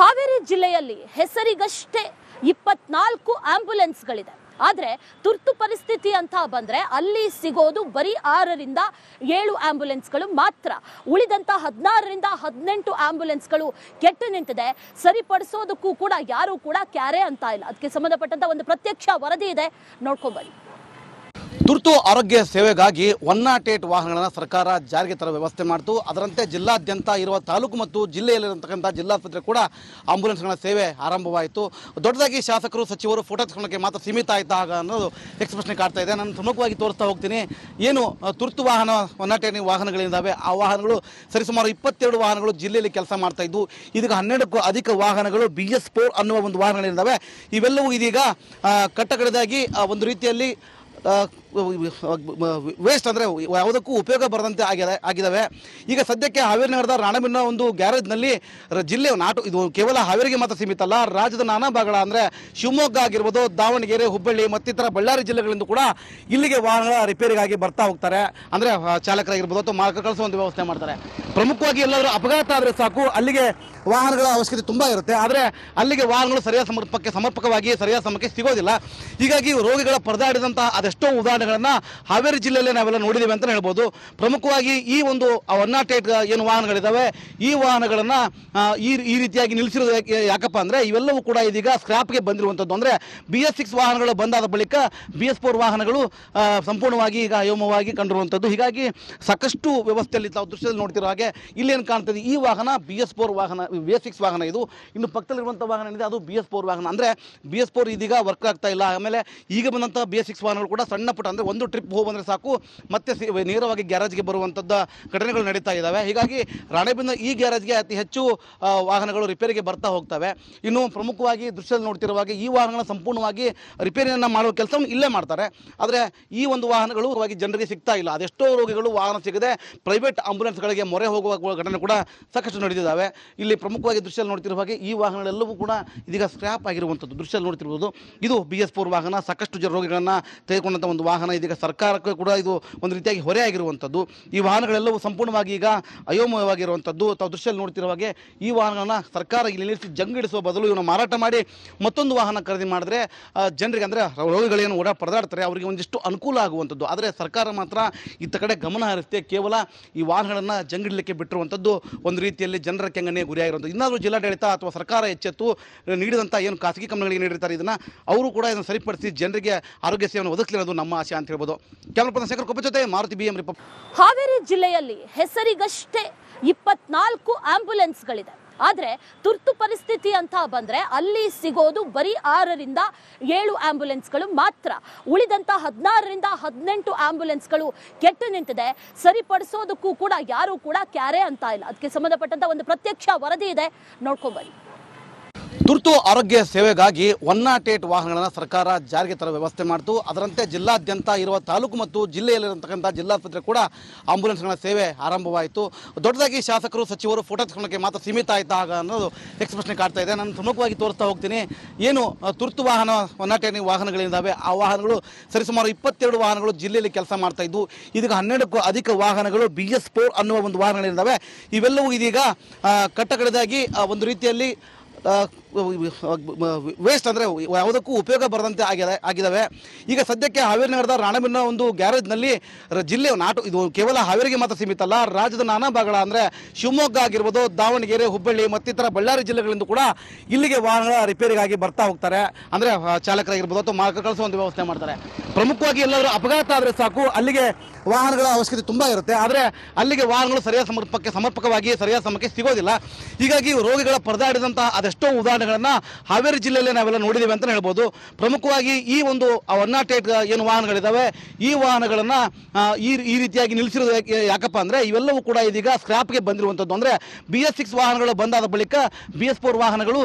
ಹಾವೇರಿ ಜಿಲ್ಲೆಯಲ್ಲಿ ಹೆಸರಿಗಷ್ಟೇ 24 ಆಂಬ್ಯುಲೆನ್ಸ್ಗಳಿದೆ. ಆದರೆ ತುರ್ತು ಪರಿಸ್ಥಿತಿ ಅಂತ ಬಂದರೆ ಅಲ್ಲಿ ಸಿಗೋದು ಬರೀ 6ರಿಂದ 7 ಆಂಬ್ಯುಲೆನ್ಸ್ಗಳು ಮಾತ್ರ. ಉಳಿದಂಥ 16ರಿಂದ 18 ಆಂಬ್ಯುಲೆನ್ಸ್ಗಳು ಕೆಟ್ಟು ನಿಂತಿದೆ. ಸರಿಪಡಿಸೋದಕ್ಕೂ ಕೂಡ ಯಾರೂ ಕೂಡ ಕ್ಯಾರೆ ಅಂತ ಇಲ್ಲ. ಅದಕ್ಕೆ ಸಂಬಂಧಪಟ್ಟಂಥ ಒಂದು ಪ್ರತ್ಯಕ್ಷ ವರದಿ ಇದೆ, ನೋಡ್ಕೊಂಬನ್ನಿ. ತುರ್ತು ಆರೋಗ್ಯ ಸೇವೆಗಾಗಿ 108 ವಾಹನಗಳನ್ನು ಸರ್ಕಾರ ಜಾರಿಗೆ ತರುವ ವ್ಯವಸ್ಥೆ ಮಾಡಿತು. ಅದರಂತೆ ಜಿಲ್ಲಾದ್ಯಂತ ಇರುವ ತಾಲೂಕು ಮತ್ತು ಜಿಲ್ಲೆಯಲ್ಲಿರತಕ್ಕಂಥ ಜಿಲ್ಲಾಸ್ಪತ್ರೆ ಕೂಡ ಆಂಬ್ಯುಲೆನ್ಸ್ಗಳ ಸೇವೆ ಆರಂಭವಾಯಿತು. ದೊಡ್ಡದಾಗಿ ಶಾಸಕರು ಸಚಿವರು ಫೋಟೋ ತಗೊಳ್ಳೋಕ್ಕೆ ಮಾತ್ರ ಸೀಮಿತ ಆಯ್ತಾ ಅನ್ನೋದು ಎಕ್ಸ್ಪ್ರೆಷನ್ ಕಾಡ್ತಾ ಇದೆ. ನಾನು ಪ್ರಮುಖವಾಗಿ ತೋರಿಸ್ತಾ ಹೋಗ್ತೀನಿ. ಏನು ತುರ್ತು ವಾಹನ 108 ವಾಹನಗಳಿದ್ದಾವೆ, ಆ ವಾಹನಗಳು ಸರಿಸುಮಾರು 22 ವಾಹನಗಳು ಜಿಲ್ಲೆಯಲ್ಲಿ ಕೆಲಸ ಮಾಡ್ತಾ ಇದ್ದು, ಇದೀಗ 12ಕ್ಕೂ ಅಧಿಕ ವಾಹನಗಳು BS4 ಅನ್ನುವ ಒಂದು ವಾಹನಗಳಿದ್ದಾವೆ. ಇವೆಲ್ಲವೂ ಇದೀಗ ಕಟ್ಟಕಡೆದಾಗಿ ಒಂದು ರೀತಿಯಲ್ಲಿ ವೇಸ್ಟ್ ಅಂದರೆ ಯಾವುದಕ್ಕೂ ಉಪಯೋಗ ಬರದಂತೆ ಆಗಿದ್ದಾವೆ. ಈಗ ಸದ್ಯಕ್ಕೆ ಹಾವೇರಿ ನಗರದ ರಾಣೆಬೆನ್ನ ಒಂದು ಗ್ಯಾರೇಜ್ನಲ್ಲಿ ಜಿಲ್ಲೆಯ ಇದು ಕೇವಲ ಹಾವೇರಿಗೆ ಮಾತ್ರ ಸೀಮಿತ ಅಲ್ಲ, ರಾಜ್ಯದ ನಾನಾ ಭಾಗಗಳ ಅಂದರೆ ಶಿವಮೊಗ್ಗ ಆಗಿರ್ಬೋದು, ದಾವಣಗೆರೆ, ಹುಬ್ಬಳ್ಳಿ ಮತ್ತಿತರ ಬಳ್ಳಾರಿ ಜಿಲ್ಲೆಗಳಿಂದ ಕೂಡ ಇಲ್ಲಿಗೆ ವಾಹನಗಳ ರಿಪೇರಿಗಾಗಿ ಬರ್ತಾ ಹೋಗ್ತಾರೆ. ಅಂದರೆ ಚಾಲಕರಾಗಿರ್ಬೋದು ಅಥವಾ ಮಾರ್ಗ ಕಳಿಸೋ ಒಂದು ವ್ಯವಸ್ಥೆ ಮಾಡ್ತಾರೆ. ಪ್ರಮುಖವಾಗಿ ಎಲ್ಲರೂ ಅಪಘಾತ ಆದರೆ ಸಾಕು ಅಲ್ಲಿಗೆ ವಾಹನಗಳ ಅವಶ್ಯಕತೆ ತುಂಬ ಇರುತ್ತೆ. ಆದರೆ ಅಲ್ಲಿಗೆ ವಾಹನಗಳು ಸರಿಯಾದ ಸಮರ್ಪಕವಾಗಿ ಸರಿಯಾದ ಸಮಯಕ್ಕೆ ಸಿಗೋದಿಲ್ಲ. ಹೀಗಾಗಿ ರೋಗಿಗಳ ಪರದಾಡಿದಂತಹ ಅದೆಷ್ಟೋ ಉದಾಹರಣೆಗಳನ್ನು ಹಾವೇರಿ ಜಿಲ್ಲೆಯಲ್ಲಿ ನಾವೆಲ್ಲ ನೋಡಿದ್ದೇವೆ ಅಂತ ಹೇಳ್ಬೋದು. ಪ್ರಮುಖವಾಗಿ ಈ ಒಂದು 108 ಏನು ವಾಹನಗಳಿದ್ದಾವೆ, ಈ ವಾಹನಗಳನ್ನು ಈ ರೀತಿಯಾಗಿ ನಿಲ್ಲಿಸಿರೋದು ಯಾಕಪ್ಪ ಅಂದರೆ ಇವೆಲ್ಲವೂ ಕೂಡ ಇದೀಗ ಸ್ಕ್ರಾಪ್ಗೆ ಬಂದಿರುವಂಥದ್ದು. ಅಂದರೆ BS6 ವಾಹನಗಳು ಬಂದಾದ ಬಳಿಕ BS4 ವಾಹನಗಳು ಸಂಪೂರ್ಣವಾಗಿ ಈಗ ಅಯೋಮವಾಗಿ ಕಂಡಿರುವಂಥದ್ದು. ಹೀಗಾಗಿ ಸಾಕಷ್ಟು ವ್ಯವಸ್ಥೆಯಲ್ಲಿ ತಾವು ದೃಶ್ಯದಲ್ಲಿ ನೋಡ್ತಿರೋ ಹಾಗೆ ಇಲ್ಲೇನು ಕಾಣ್ತದೆ, ಈ ವಾಹನ BS4 ವಾಹನ, BS6 ವಾಹನ ಇದು. ಇನ್ನು ಪಕ್ಕದಲ್ಲಿರುವಂಥ ವಾಹನ ಏನಿದೆ ಅದು BS4 ವಾಹನ. ಅಂದರೆ BS4 ಇದೀಗ ವರ್ಕ್ ಆಗ್ತಾ ಇಲ್ಲ. ಆಮೇಲೆ ಈಗ ಬಂದಂಥ BS6 ವಾಹನಗಳು ಕೂಡ ಸಣ್ಣ ಪುಟ್ಟ ಅಂದರೆ ಒಂದು ಟ್ರಿಪ್ ಹೋಗಿ ಬಂದರೆ ಸಾಕು ಮತ್ತೆ ನೇರವಾಗಿ ಗ್ಯಾರೇಜ್ಗೆ ಬರುವಂಥದ್ದು ಘಟನೆಗಳು ನಡೀತಾ ಇದ್ದಾವೆ. ಹೀಗಾಗಿ ರಾಣೆಬೆನ್ನ ಈ ಗ್ಯಾರೇಜ್ಗೆ ಅತಿ ಹೆಚ್ಚು ವಾಹನಗಳು ರಿಪೇರಿಗೆ ಬರ್ತಾ ಹೋಗ್ತವೆ. ಇನ್ನು ಪ್ರಮುಖವಾಗಿ ದೃಶ್ಯದಲ್ಲಿ ನೋಡ್ತಿರುವಾಗ ಈ ವಾಹನಗಳನ್ನ ಸಂಪೂರ್ಣವಾಗಿ ರಿಪೇರಿಯನ್ನು ಮಾಡುವ ಕೆಲಸವನ್ನು ಇಲ್ಲೇ ಮಾಡ್ತಾರೆ. ಆದರೆ ಈ ಒಂದು ವಾಹನಗಳು ಜನರಿಗೆ ಸಿಗ್ತಾ ಇಲ್ಲ. ಅದೆಷ್ಟೋ ರೋಗಿಗಳು ವಾಹನ ಸಿಗದೆ ಪ್ರೈವೇಟ್ ಆಂಬ್ಯುಲೆನ್ಸ್ಗಳಿಗೆ ಮೊರೆ ಹೋಗುವ ಘಟನೆ ಕೂಡ ಸಾಕಷ್ಟು ನಡೆದಿದ್ದಾವೆ. ಇಲ್ಲಿ ಪ್ರಮುಖವಾಗಿ ದೃಶ್ಯದಲ್ಲಿ ನೋಡ್ತಿರುವ ಹಾಗೆ ಈ ವಾಹನಗಳೆಲ್ಲವೂ ಕೂಡ ಇದೀಗ ಸ್ಕ್ರ್ಯಾಪ್ ಆಗಿರುವಂಥದ್ದು ದೃಶ್ಯದಲ್ಲಿ ನೋಡ್ತಿರ್ಬೋದು. ಇದು BS4 ವಾಹನ, ಸಾಕಷ್ಟು ರೋಗಿಗಳನ್ನು ತೆಗೆದುಕೊಂಡಂಥ ಒಂದು ವಾಹನ. ಇದೀಗ ಸರ್ಕಾರಕ್ಕೆ ಕೂಡ ಇದು ಒಂದು ರೀತಿಯಾಗಿ ಹೊರೆ ಆಗಿರುವಂಥದ್ದು. ಈ ವಾಹನಗಳೆಲ್ಲವೂ ಸಂಪೂರ್ಣವಾಗಿ ಈಗ ಅಯೋಮಯವಾಗಿರುವಂಥದ್ದು. ತಾವು ದೃಶ್ಯದಲ್ಲಿ ನೋಡ್ತಿರುವ ಹಾಗೆ ಈ ವಾಹನಗಳನ್ನ ಸರ್ಕಾರ ಇಲ್ಲಿ ನಿಲ್ಲಿಸಿ ಜಂಗಿಡಿಸುವ ಬದಲು ಇವನು ಮಾರಾಟ ಮಾಡಿ ಮತ್ತೊಂದು ವಾಹನ ಖರೀದಿ ಮಾಡಿದ್ರೆ ಜನರಿಗೆ ಅಂದರೆ ರೋಗಿಗಳೇನು ಪರದಾಡ್ತಾರೆ ಅವರಿಗೆ ಒಂದಿಷ್ಟು ಅನುಕೂಲ ಆಗುವಂಥದ್ದು. ಆದರೆ ಸರ್ಕಾರ ಮಾತ್ರ ಇತ್ತ ಕಡೆ ಗಮನ ಹರಿಸುತ್ತೆ. ಕೇವಲ ಈ ವಾಹನಗಳನ್ನು ಜಂಗಿಡಲಿಕ್ಕೆ ಬಿಟ್ಟಿರುವಂಥದ್ದು ಒಂದು ರೀತಿಯಲ್ಲಿ ಜನರ ಕೆಂಗನೆ ಗುರಿಯಾಗಿರುವಂಥದ್ದು. ಇನ್ನಾದರೂ ಜಿಲ್ಲಾಡಳಿತ ಅಥವಾ ಸರ್ಕಾರ ಎಚ್ಚೆತ್ತು ನೀಡಿದಂಥ ಏನು ಖಾಸಗಿ ಕಂಪನಿಗಳಿಗೆ ನೀಡಿರ್ತಾರೆ ಇದನ್ನು ಅವರು ಕೂಡ ಇದನ್ನು ಸರಿಪಡಿಸಿ ಜನರಿಗೆ ಆರೋಗ್ಯ ಸೇವೆಯನ್ನು ಒದಗಿಸಲಿರೋದು ನಮ್ಮ ಆಶೆ ಅಂತ ಹೇಳ್ಬೋದು. ಕ್ಯಾಮರಾ ಪರ್ಸನ್ ಶೇಖರ್ ಕೊಪ್ಪ ಜೊತೆ ಮಾರುತಿ BM ರಿಪೋರ್ಟ್. ಹಾವೇರಿ ಜಿಲ್ಲೆಯಲ್ಲಿ ಹೆಸರಿಗಷ್ಟೇ 24 ಆಂಬ್ಯುಲೆನ್ಸ್ಗಳಿದೆ. ಆದರೆ ತುರ್ತು ಪರಿಸ್ಥಿತಿ ಅಂತ ಬಂದರೆ ಅಲ್ಲಿ ಸಿಗೋದು ಬರೀ 6ರಿಂದ 7 ಆಂಬ್ಯುಲೆನ್ಸ್ಗಳು ಮಾತ್ರ. ಉಳಿದಂಥ 16ರಿಂದ 18 ಆಂಬ್ಯುಲೆನ್ಸ್ಗಳು ಕೆಟ್ಟು ನಿಂತಿದೆ. ಸರಿಪಡಿಸೋದಕ್ಕೂ ಕೂಡ ಯಾರೂ ಕೂಡ ಕ್ಯಾರೆ ಅಂತ ಇಲ್ಲ. ಅದಕ್ಕೆ ಸಂಬಂಧಪಟ್ಟಂಥ ಒಂದು ಪ್ರತ್ಯಕ್ಷ ವರದಿ ಇದೆ, ನೋಡ್ಕೊಂಬನ್ನಿ. ತುರ್ತು ಆರೋಗ್ಯ ಸೇವೆಗಾಗಿ 108 ವಾಹನಗಳನ್ನು ಸರ್ಕಾರ ಜಾರಿಗೆ ತರುವ ವ್ಯವಸ್ಥೆ ಮಾಡಿತು. ಅದರಂತೆ ಜಿಲ್ಲಾದ್ಯಂತ ಇರುವ ತಾಲೂಕು ಮತ್ತು ಜಿಲ್ಲೆಯಲ್ಲಿರತಕ್ಕಂಥ ಜಿಲ್ಲಾಸ್ಪತ್ರೆ ಕೂಡ ಆಂಬ್ಯುಲೆನ್ಸ್ಗಳ ಸೇವೆ ಆರಂಭವಾಯಿತು. ದೊಡ್ಡದಾಗಿ ಶಾಸಕರು ಸಚಿವರು ಫೋಟೋ ತಗೊಳ್ಳೋಕ್ಕೆ ಮಾತ್ರ ಸೀಮಿತ ಆಯ್ತಾ ಅನ್ನೋದು ಎಕ್ಸ್ಪ್ರೆಷನ್ ಕಾಡ್ತಾ ಇದೆ. ನಾನು ಪ್ರಮುಖವಾಗಿ ತೋರಿಸ್ತಾ ಹೋಗ್ತೀನಿ. ಏನು ತುರ್ತು ವಾಹನ 108 ವಾಹನಗಳಿದ್ದಾವೆ, ಆ ವಾಹನಗಳು ಸರಿಸುಮಾರು 22 ವಾಹನಗಳು ಜಿಲ್ಲೆಯಲ್ಲಿ ಕೆಲಸ ಮಾಡ್ತಾ ಇದ್ದು, ಇದೀಗ 12ಕ್ಕೂ ಅಧಿಕ ವಾಹನಗಳು BS4 ಅನ್ನುವ ಒಂದು ವಾಹನಗಳಿದ್ದಾವೆ. ಇವೆಲ್ಲವೂ ಇದೀಗ ಕಟ್ಟಕಡೆದಾಗಿ ಒಂದು ರೀತಿಯಲ್ಲಿ ವೇಸ್ಟ್ ಅಂದರೆ ಯಾವುದಕ್ಕೂ ಉಪಯೋಗ ಬರದಂತೆ ಆಗಿದ್ದಾವೆ. ಈಗ ಸದ್ಯಕ್ಕೆ ಹಾವೇರಿ ನಗರದ ರಾಣೆಬೆನ್ನ ಒಂದು ಗ್ಯಾರೇಜ್ನಲ್ಲಿ ಜಿಲ್ಲೆಯ ಇದು ಕೇವಲ ಹಾವೇರಿಗೆ ಮಾತ್ರ ಸೀಮಿತ ಅಲ್ಲ, ರಾಜ್ಯದ ನಾನಾ ಭಾಗಗಳ ಅಂದರೆ ಶಿವಮೊಗ್ಗ ಆಗಿರ್ಬೋದು, ದಾವಣಗೆರೆ, ಹುಬ್ಬಳ್ಳಿ ಮತ್ತಿತರ ಬಳ್ಳಾರಿ ಜಿಲ್ಲೆಗಳಿಂದ ಕೂಡ ಇಲ್ಲಿಗೆ ವಾಹನಗಳ ರಿಪೇರಿಗಾಗಿ ಬರ್ತಾ ಹೋಗ್ತಾರೆ. ಅಂದರೆ ಚಾಲಕರಾಗಿರ್ಬೋದು ಅಥವಾ ಮಾರ್ಗ ಕಳಿಸೋ ಒಂದು ವ್ಯವಸ್ಥೆ ಮಾಡ್ತಾರೆ. ಪ್ರಮುಖವಾಗಿ ಎಲ್ಲರೂ ಅಪಘಾತ ಆದರೆ ಸಾಕು ಅಲ್ಲಿಗೆ ವಾಹನಗಳ ಅವಶ್ಯಕತೆ ತುಂಬ ಇರುತ್ತೆ. ಆದರೆ ಅಲ್ಲಿಗೆ ವಾಹನಗಳು ಸರಿಯಾದ ಸಮರ್ಪಕವಾಗಿ ಸರಿಯಾದ ಸಮಯಕ್ಕೆ ಸಿಗೋದಿಲ್ಲ. ಹೀಗಾಗಿ ರೋಗಿಗಳ ಪರದಾಡಿದಂತಹ ಅದೆಷ್ಟೋ ಉದಾಹರಣೆಗಳನ್ನು ಹಾವೇರಿ ಜಿಲ್ಲೆಯಲ್ಲಿ ನಾವೆಲ್ಲ ನೋಡಿದ್ದೇವೆ ಅಂತ ಹೇಳ್ಬೋದು. ಪ್ರಮುಖವಾಗಿ ಈ ಒಂದು 108 ಏನು ವಾಹನಗಳಿದ್ದಾವೆ, ಈ ವಾಹನಗಳನ್ನು ಈ ರೀತಿಯಾಗಿ ನಿಲ್ಲಿಸಿರೋದು ಯಾಕಪ್ಪ ಅಂದರೆ ಇವೆಲ್ಲವೂ ಕೂಡ ಇದೀಗ ಸ್ಕ್ರಾಪ್ಗೆ ಬಂದಿರುವಂಥದ್ದು. ಅಂದರೆ BS6 ವಾಹನಗಳು ಬಂದಾದ ಬಳಿಕ BS4 ವಾಹನಗಳು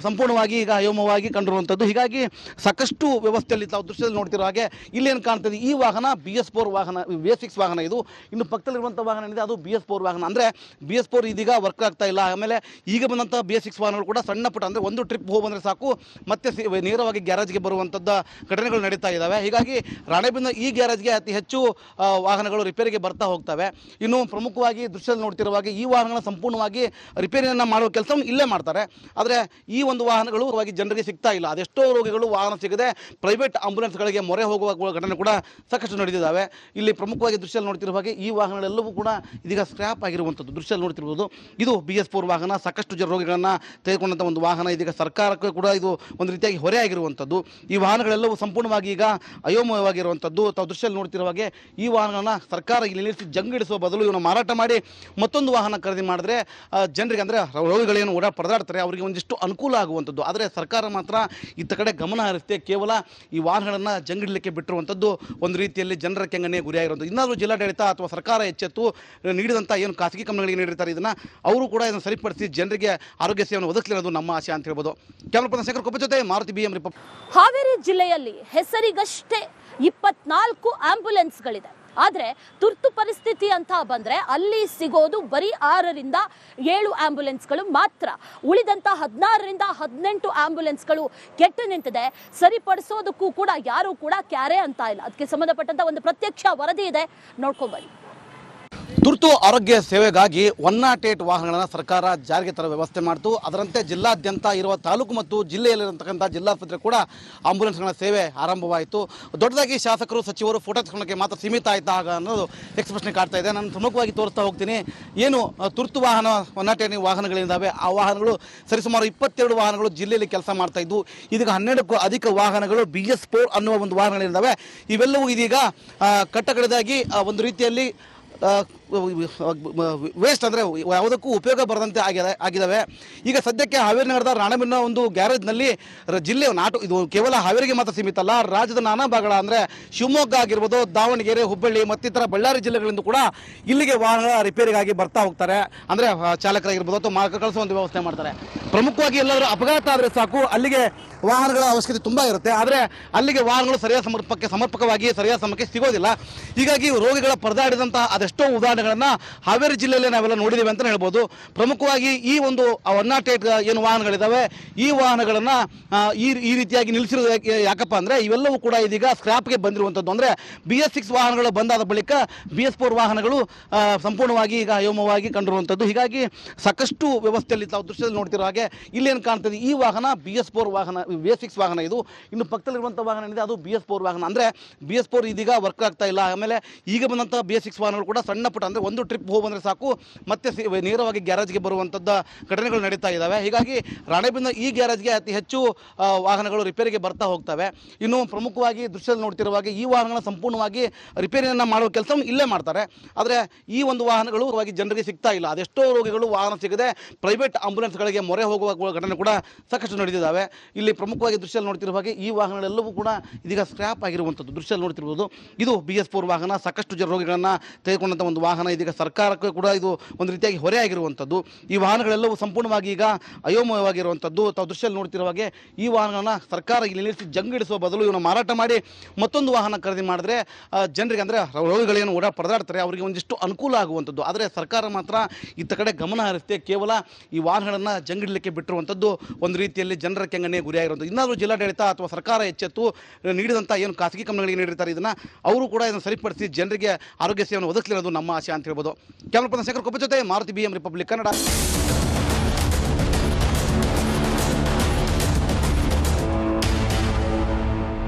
ಸಂಪೂರ್ಣವಾಗಿ ಈಗ ಅಯೋಮವಾಗಿ ಕಂಡಿರುವಂಥದ್ದು. ಹೀಗಾಗಿ ಸಾಕಷ್ಟು ವ್ಯವಸ್ಥೆಯಲ್ಲಿ ತಾವು ದೃಶ್ಯದಲ್ಲಿ ನೋಡ್ತಿರೋ ಹಾಗೆ ಇಲ್ಲೇನು ಕಾಣ್ತದೆ, ಈ ವಾಹನ BS4 ವಾಹನ, BS6 ವಾಹನ ಇದು. ಇನ್ನು ಪಕ್ಕದಲ್ಲಿರುವಂಥ ವಾಹನ ಏನಿದೆ ಅದು BS4 ವಾಹನ. ಅಂದರೆ BS4 ಇದೀಗ ವರ್ಕ್ ಆಗ್ತಾ ಇಲ್ಲ. ಆಮೇಲೆ ಈಗ ಬಂದಂಥ BS6 ವಾಹನಗಳು ಕೂಡ ಸಣ್ಣ ಪುಟ್ಟ ಅಂದರೆ ಒಂದು ಟ್ರಿಪ್ ಹೋಗಿ ಬಂದರೆ ಸಾಕು ಮತ್ತೆ ನೇರವಾಗಿ ಗ್ಯಾರೇಜ್ಗೆ ಬರುವಂಥದ್ದು ಘಟನೆಗಳು ನಡೀತಾ ಇದ್ದಾವೆ. ಹೀಗಾಗಿ ರಾಣೆಬೆನ್ನೂರು ಈ ಗ್ಯಾರೇಜ್ಗೆ ಅತಿ ಹೆಚ್ಚು ವಾಹನಗಳು ರಿಪೇರಿಗೆ ಬರ್ತಾ ಹೋಗ್ತವೆ. ಇನ್ನು ಪ್ರಮುಖವಾಗಿ ದೃಶ್ಯದಲ್ಲಿ ನೋಡ್ತಿರುವಾಗ ಈ ವಾಹನಗಳನ್ನ ಸಂಪೂರ್ಣವಾಗಿ ರಿಪೇರಿಯನ್ನು ಮಾಡುವ ಕೆಲಸವನ್ನು ಇಲ್ಲೇ ಮಾಡ್ತಾರೆ. ಆದರೆ ಈ ಒಂದು ವಾಹನಗಳು ಜನರಿಗೆ ಸಿಗ್ತಾ ಇಲ್ಲ. ಅದೆಷ್ಟೋ ರೋಗಿಗಳು ವಾಹನ ಸಿಗದೆ ಪ್ರೈವೇಟ್ ಆಂಬುಲೆನ್ಸ್ಗಳಿಗೆ ಮೊರೆ ಹೋಗುವ ಘಟನೆ ಕೂಡ ಸಾಕಷ್ಟು ನಡೆದಿದ್ದಾವೆ. ಇಲ್ಲಿ ಪ್ರಮುಖವಾಗಿ ದೃಶ್ಯದಲ್ಲಿ ನೋಡ್ತಿರುವ ಹಾಗೆ ಈ ವಾಹನಗಳೆಲ್ಲವೂ ಕೂಡ ಇದೀಗ ಸ್ಕ್ರ್ಯಾಪ್ ಆಗಿರುವಂಥದ್ದು ದೃಶ್ಯದಲ್ಲಿ ನೋಡ್ತಿರ್ಬೋದು. ಇದು BS4 ವಾಹನ, ಸಾಕಷ್ಟು ರೋಗಿಗಳನ್ನು ತೆಗೆದುಕೊಂಡಂಥ ಒಂದು ವಾಹನ. ಇದೀಗ ಸರ್ಕಾರಕ್ಕೂ ಕೂಡ ಇದು ಒಂದು ರೀತಿಯಾಗಿ ಹೊರೆ ಆಗಿರುವಂಥದ್ದು. ಈ ವಾಹನಗಳೆಲ್ಲವೂ ಸಂಪೂರ್ಣವಾಗಿ ಈಗ ಅಯೋಮಯವಾಗಿರುವಂಥದ್ದು. ತಾವು ದೃಶ್ಯದಲ್ಲಿ ನೋಡ್ತಿರುವ ಹಾಗೆ ಈ ವಾಹನಗಳನ್ನ ಸರ್ಕಾರ ಇಲ್ಲಿ ನಿಲ್ಲಿಸಿ ಜಂಗಿಡಿಸುವ ಬದಲು ಇವನು ಮಾರಾಟ ಮಾಡಿ ಮತ್ತೊಂದು ವಾಹನ ಖರೀದಿ ಮಾಡಿದ್ರೆ ಜನರಿಗೆ ಅಂದರೆ ರೋಗಿಗಳೇನು ಪರದಾಡ್ತಾರೆ ಅವರಿಗೆ ಒಂದಿಷ್ಟು ಅನುಕೂಲ ಆಗುವಂಥದ್ದು. ಆದರೆ ಸರ್ಕಾರ ಮಾತ್ರ ಇತ್ತ ಕಡೆ ಗಮನ ಹರಿಸುತ್ತೆ. ಕೇವಲ ಈ ವಾಹನಗಳನ್ನು ಜಂಗಿಡಲಿಕ್ಕೆ ಬಿಟ್ಟಿರುವಂಥದ್ದು ಒಂದು ರೀತಿಯಲ್ಲಿ ಜನರ ಕೆಂಗನೆ ಗುರಿಯಾಗಿರುವಂಥದ್ದು. ಇನ್ನಾದರೂ ಜಿಲ್ಲಾಡಳಿತ ಅಥವಾ ಸರ್ಕಾರ ಎಚ್ಚೆತ್ತು ನೀಡಿದಂಥ ಏನು ಖಾಸಗಿ ಕಂಪನಿಗಳಿಗೆ ನೀಡಿರ್ತಾರೆ ಇದನ್ನು ಅವರು ಕೂಡ ಇದನ್ನು ಸರಿಪಡಿಸಿ ಜನರಿಗೆ ಆರೋಗ್ಯ ಸೇವೆಯನ್ನು ಒದಗಿಸಲಿರೋದು ನಮ್ಮ ಆಶೆ ಅಂತ ಹೇಳ್ಬೋದು. ಕ್ಯಾಮರಾ ಪರ್ಸನ್ ಶೇಖರ್ ಕೊಪ್ಪ ಜೊತೆ ಮಾರುತಿ BM ರಿಪಬ್ಲಿಕ್. ಹಾವೇರಿ ಜಿಲ್ಲೆಯಲ್ಲಿ ಹೆಸರಿಗಷ್ಟೇ 24 ಆಂಬ್ಯುಲೆನ್ಸ್ಗಳಿದೆ. ಆದರೆ ತುರ್ತು ಪರಿಸ್ಥಿತಿ ಅಂತ ಬಂದರೆ ಅಲ್ಲಿ ಸಿಗೋದು ಬರೀ 6ರಿಂದ 7 ಆಂಬ್ಯುಲೆನ್ಸ್ಗಳು ಮಾತ್ರ. ಉಳಿದಂಥ 16ರಿಂದ 18 ಆಂಬ್ಯುಲೆನ್ಸ್ಗಳು ಕೆಟ್ಟು ನಿಂತಿದೆ. ಸರಿಪಡಿಸೋದಕ್ಕೂ ಕೂಡ ಯಾರೂ ಕೂಡ ಕ್ಯಾರೆ ಅಂತ ಇಲ್ಲ. ಅದಕ್ಕೆ ಸಂಬಂಧಪಟ್ಟಂಥ ಒಂದು ಪ್ರತ್ಯಕ್ಷ ವರದಿ ಇದೆ, ನೋಡ್ಕೊಂಬನ್ನಿ. ತುರ್ತು ಆರೋಗ್ಯ ಸೇವೆಗಾಗಿ 108 ವಾಹನಗಳನ್ನು ಸರ್ಕಾರ ಜಾರಿಗೆ ತರುವ ವ್ಯವಸ್ಥೆ ಮಾಡಿತು. ಅದರಂತೆ ಜಿಲ್ಲಾದ್ಯಂತ ಇರುವ ತಾಲೂಕು ಮತ್ತು ಜಿಲ್ಲೆಯಲ್ಲಿರತಕ್ಕಂಥ ಜಿಲ್ಲಾಸ್ಪತ್ರೆ ಕೂಡ ಆಂಬುಲೆನ್ಸ್ಗಳ ಸೇವೆ ಆರಂಭವಾಯಿತು. ದೊಡ್ಡದಾಗಿ ಶಾಸಕರು ಸಚಿವರು ಫೋಟೋ ತಗೊಳ್ಳೋಕ್ಕೆ ಮಾತ್ರ ಸೀಮಿತ ಆಯ್ತಾ ಆಗ ಅನ್ನೋದು ಪ್ರಶ್ನೆ ಕಾಡ್ತಾ ಇದೆ. ನಾನು ಪ್ರಮುಖವಾಗಿ ತೋರಿಸ್ತಾ ಹೋಗ್ತೀನಿ. ಏನು ತುರ್ತು ವಾಹನ 108 ವಾಹನಗಳಿದ್ದಾವೆ ಆ ವಾಹನಗಳು ಸರಿಸುಮಾರು 22 ವಾಹನಗಳು ಜಿಲ್ಲೆಯಲ್ಲಿ ಕೆಲಸ ಮಾಡ್ತಾ ಇದ್ದು ಇದೀಗ 12ಕ್ಕೂ ಅಧಿಕ ವಾಹನಗಳು BS4 ಅನ್ನುವ ಒಂದು ವಾಹನಗಳಿದ್ದಾವೆ. ಇವೆಲ್ಲವೂ ಇದೀಗ ಕಟ್ಟಕಡೆದಾಗಿ ಒಂದು ರೀತಿಯಲ್ಲಿ ವೇಸ್ಟ್ ಅಂದರೆ ಯಾವುದಕ್ಕೂ ಉಪಯೋಗ ಬರದಂತೆ ಆಗಿದ್ದಾವೆ. ಈಗ ಸದ್ಯಕ್ಕೆ ಹಾವೇರಿ ನಗರದ ರಾಣೆಬೆನ್ನೂರು ಒಂದು ಗ್ಯಾರೇಜ್ನಲ್ಲಿ ಜಿಲ್ಲೆಯ ಇದು ಕೇವಲ ಹಾವೇರಿಗೆ ಮಾತ್ರ ಸೀಮಿತ ಅಲ್ಲ, ರಾಜ್ಯದ ನಾನಾ ಭಾಗಗಳ ಅಂದರೆ ಶಿವಮೊಗ್ಗ ಆಗಿರ್ಬೋದು, ದಾವಣಗೆರೆ, ಹುಬ್ಬಳ್ಳಿ ಮತ್ತಿತರ ಬಳ್ಳಾರಿ ಜಿಲ್ಲೆಗಳಿಂದ ಕೂಡ ಇಲ್ಲಿಗೆ ವಾಹನ ರಿಪೇರಿಗಾಗಿ ಬರ್ತಾ ಹೋಗ್ತಾರೆ. ಅಂದರೆ ಚಾಲಕರಾಗಿರ್ಬೋದು ಅಥವಾ ಮಾರ್ಗ ಕಳಿಸೋ ಒಂದು ವ್ಯವಸ್ಥೆ ಮಾಡ್ತಾರೆ. ಪ್ರಮುಖವಾಗಿ ಎಲ್ಲರೂ ಅಪಘಾತ ಆದರೆ ಸಾಕು ಅಲ್ಲಿಗೆ ವಾಹನಗಳ ಅವಶ್ಯಕತೆ ತುಂಬ ಇರುತ್ತೆ. ಆದರೆ ಅಲ್ಲಿಗೆ ವಾಹನಗಳು ಸರಿಯಾದ ಸಮರ್ಪಕವಾಗಿ ಸರಿಯಾದ ಸಮಯಕ್ಕೆ ಸಿಗೋದಿಲ್ಲ. ಹೀಗಾಗಿ ರೋಗಿಗಳ ಪರದಾಡಿದಂತಹ ಅದೆಷ್ಟೋ ಉದಾಹರಣೆಗಳನ್ನು ಹಾವೇರಿ ಜಿಲ್ಲೆಯಲ್ಲಿ ನಾವೆಲ್ಲ ನೋಡಿದ್ದೇವೆ ಅಂತ ಹೇಳ್ಬೋದು. ಪ್ರಮುಖವಾಗಿ ಈ ಒಂದು 108 ಏನು ವಾಹನಗಳಿದ್ದಾವೆ ಈ ವಾಹನಗಳನ್ನು ಈ ರೀತಿಯಾಗಿ ನಿಲ್ಲಿಸಿರೋದು ಯಾಕಪ್ಪ ಅಂದರೆ ಇವೆಲ್ಲವೂ ಕೂಡ ಇದೀಗ ಸ್ಕ್ರ್ಯಾಪ್ಗೆ ಬಂದಿರುವಂಥದ್ದು. ಅಂದರೆ BS6 ವಾಹನಗಳು ಬಂದಾದ ಬಳಿಕ BS4 ವಾಹನಗಳು ಸಂಪೂರ್ಣವಾಗಿ ಈಗ ಅಯೋಮವಾಗಿ ಕಂಡಿರುವಂಥದ್ದು. ಹೀಗಾಗಿ ಸಾಕಷ್ಟು ವ್ಯವಸ್ಥೆಯಲ್ಲಿ ತಾವು ದೃಶ್ಯದಲ್ಲಿ ನೋಡ್ತಿರೋ ಹಾಗೆ ಇಲ್ಲೇನು ಕಾಣ್ತದೆ ಈ ವಾಹನ BS4 ವಾಹನ, BS6 ವಾಹನ ಇದು. ಇನ್ನು ಪಕ್ಕದಲ್ಲಿರುವಂಥ ವಾಹನ ಏನಿದೆ ಅದು BS4 ವಾಹನ. ಅಂದರೆ BS4 ಇದೀಗ ವರ್ಕ್ ಆಗ್ತಾ ಇಲ್ಲ. ಆಮೇಲೆ ಈಗ ಬಂದಂಥ BS6 ವಾಹನಗಳು ಕೂಡ ಸಣ್ಣ ಪುಟ್ಟ ಅಂದರೆ ಒಂದು ಟ್ರಿಪ್ ಹೋಗಿ ಬಂದರೆ ಸಾಕು ಮತ್ತೆ ನೇರವಾಗಿ ಗ್ಯಾರೇಜ್ಗೆ ಬರುವಂಥದ್ದು ಘಟನೆಗಳು ನಡೀತಾ ಇದ್ದಾವೆ. ಹೀಗಾಗಿ ರಾಣೆಬೆನ್ನೂರು ಈ ಗ್ಯಾರೇಜ್ಗೆ ಅತಿ ಹೆಚ್ಚು ವಾಹನಗಳು ರಿಪೇರಿಗೆ ಬರ್ತಾ ಹೋಗ್ತವೆ. ಇನ್ನು ಪ್ರಮುಖವಾಗಿ ದೃಶ್ಯದಲ್ಲಿ ನೋಡ್ತಿರುವಾಗ ಈ ವಾಹನಗಳನ್ನ ಸಂಪೂರ್ಣವಾಗಿ ರಿಪೇರಿಯನ್ನು ಮಾಡುವ ಕೆಲಸವನ್ನು ಇಲ್ಲೇ ಮಾಡ್ತಾರೆ. ಆದರೆ ಈ ಒಂದು ವಾಹನಗಳು ಜನರಿಗೆ ಸಿಗ್ತಾ ಇಲ್ಲ. ಅದೆಷ್ಟೋ ರೋಗಿಗಳು ವಾಹನ ಸಿಗದೆ ಪ್ರೈವೇಟ್ ಆಂಬುಲೆನ್ಸ್ಗಳಿಗೆ ಮೊರೆ ಹೋಗುವ ಘಟನೆ ಕೂಡ ಸಾಕಷ್ಟು ನಡೆದಿದ್ದಾವೆ. ಇಲ್ಲಿ ಪ್ರಮುಖವಾಗಿ ದೃಶ್ಯದಲ್ಲಿ ನೋಡ್ತಿರುವ ಹಾಗೆ ಈ ವಾಹನಗಳೆಲ್ಲವೂ ಕೂಡ ಇದೀಗ ಸ್ಕ್ರ್ಯಾಪ್ ಆಗಿರುವಂಥದ್ದು ದೃಶ್ಯದಲ್ಲಿ ನೋಡ್ತಿರ್ಬೋದು. ಇದು BS4 ವಾಹನ, ಸಾಕಷ್ಟು ರೋಗಿಗಳನ್ನು ತೆಗೆದುಕೊಂಡಂಥ ಒಂದು ವಾಹನ. ಇದೀಗ ಸರ್ಕಾರಕ್ಕೂ ಕೂಡ ಇದು ಒಂದು ರೀತಿಯಾಗಿ ಹೊರೆ ಆಗಿರುವಂಥದ್ದು. ಈ ವಾಹನಗಳೆಲ್ಲವೂ ಸಂಪೂರ್ಣವಾಗಿ ಈಗ ಅಯೋಮಯವಾಗಿರುವಂಥದ್ದು. ತಾವು ದೃಶ್ಯದಲ್ಲಿ ನೋಡ್ತಿರುವ ಹಾಗೆ ಈ ವಾಹನಗಳನ್ನ ಸರ್ಕಾರ ಇಲ್ಲಿ ನಿಲ್ಲಿಸಿ ಜಂಗಿಡಿಸುವ ಬದಲು ಇವನು ಮಾರಾಟ ಮಾಡಿ ಮತ್ತೊಂದು ವಾಹನ ಖರೀದಿ ಮಾಡಿದ್ರೆ ಜನರಿಗೆ ಅಂದರೆ ರೋಗಿಗಳೇನು ಪರದಾಡ್ತಾರೆ ಅವರಿಗೆ ಒಂದಿಷ್ಟು ಅನುಕೂಲ ಆಗುವಂಥದ್ದು. ಆದರೆ ಸರ್ಕಾರ ಮಾತ್ರ ಇತ್ತ ಕಡೆ ಗಮನ ಹರಿಸುತ್ತೆ. ಕೇವಲ ಈ ವಾಹನಗಳನ್ನು ಜಂಗಿಡಲಿಕ್ಕೆ ಬಿಟ್ಟಿರುವಂಥದ್ದು ಒಂದು ರೀತಿಯಲ್ಲಿ ಜನರ ಕೆಂಗನೆ ಗುರಿಯಾಗಿರುವಂಥದ್ದು. ಇನ್ನಾದರೂ ಜಿಲ್ಲಾಡಳಿತ ಅಥವಾ ಸರ್ಕಾರ ಎಚ್ಚೆತ್ತು ನೀಡಿದಂಥ ಏನು ಖಾಸಗಿ ಕಂಪನಿಗಳಿಗೆ ನೀಡಿರ್ತಾರೆ ಇದನ್ನು ಅವರು ಕೂಡ ಇದನ್ನು ಸರಿಪಡಿಸಿ ಜನರಿಗೆ ಆರೋಗ್ಯ ಸೇವೆಯನ್ನು ಒದಗಿಸಲಿರೋದು ನಮ್ಮ ಆಶೆ ಅಂತ ಹೇಳ್ಬೋದು. ಕ್ಯಾಮರಾ ಪರ್ಸನ್ ಶೇಖರ್ ಕೊಪ್ಪ ಜೊತೆ ಮಾರುತಿ BM ರಿಪಬ್ಲಿಕ್ ಕನ್ನಡ.